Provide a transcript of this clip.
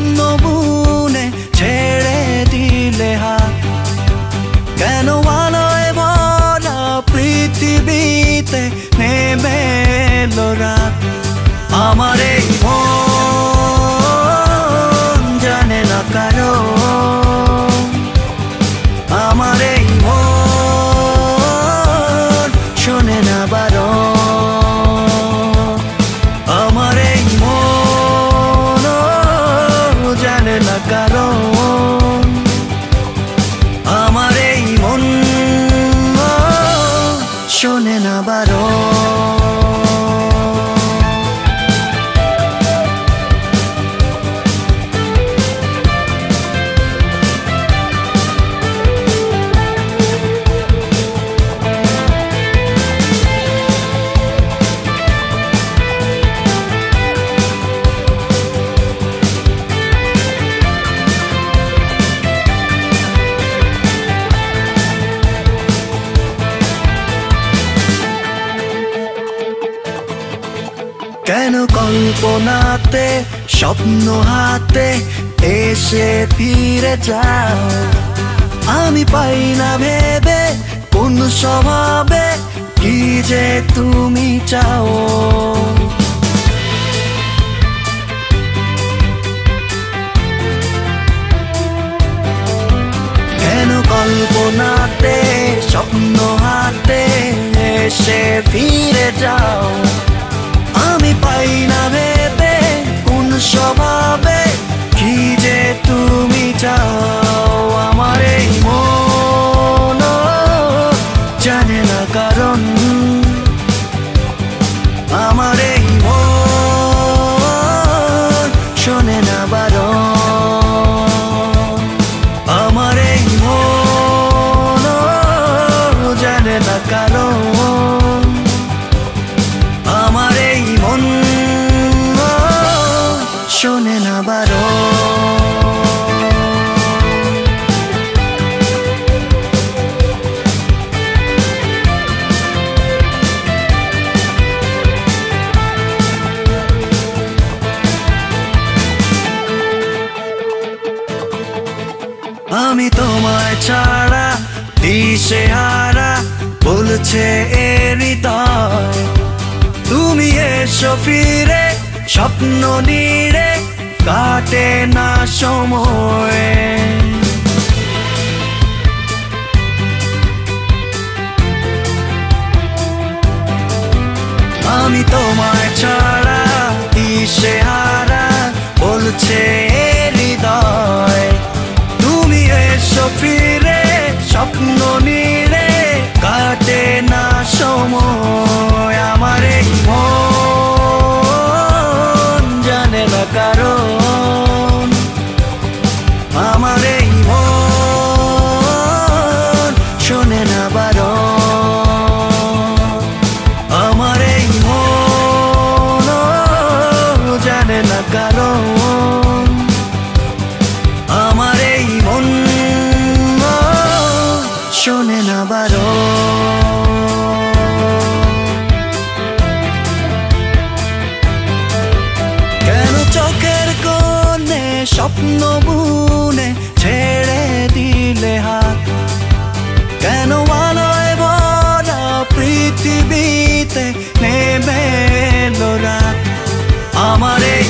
স্বপ্ন বুনে ছেড়ে দিলে হাত কেন আলোয় ভরা পৃথিবীতে নেমে এলো রাত আমার এই মন জানে না কারণ আমার এই মন শোনে না বারণ আমার এই মন জানে না কারণ আমার এই মন শোনে না বারণ কেন কল্পনাতে স্বপ্ন হাতে এসে ফিরে যাও আমি পাই না ভেবে কোন স্বভাবে কি যে তুমি চাও কেন কল্পনাতে স্বপ্ন হাতে এসে ফিরে যাও আমি পাই না ভেবে কোন স্বভাবে কি যে তুমি চাও আমার এই মন জানে না কারণ আমার এই মন শোনে না বারণ আমার এই মন জানে না কারণ আমার এই মন শোনে না বারণ আমি তোমায় ছাড়া দিশেহারা বলছে এ হৃদয় তুমি এসো ফিরে স্বপ্ন নিড়ে কাটে না সময় আমি তোমায় ছাড়া দিশেহারা বলছে এ হৃদয় তুমি এসো ফিরে স্বপ্ন নিড়ে কাটে না সময় আমার এই মন জানে না কারণ আমার এই মন শোনে না বারণ আমার এই মন জানে না কারণ আমার এই মন শোনে না বারণ কেন চোখের কোণে স্বপ্ন বুনে ছেড়ে দিলে হাত কেন আলোয় ভরা পৃথিবীতে নেমে এলো রাত আমার এই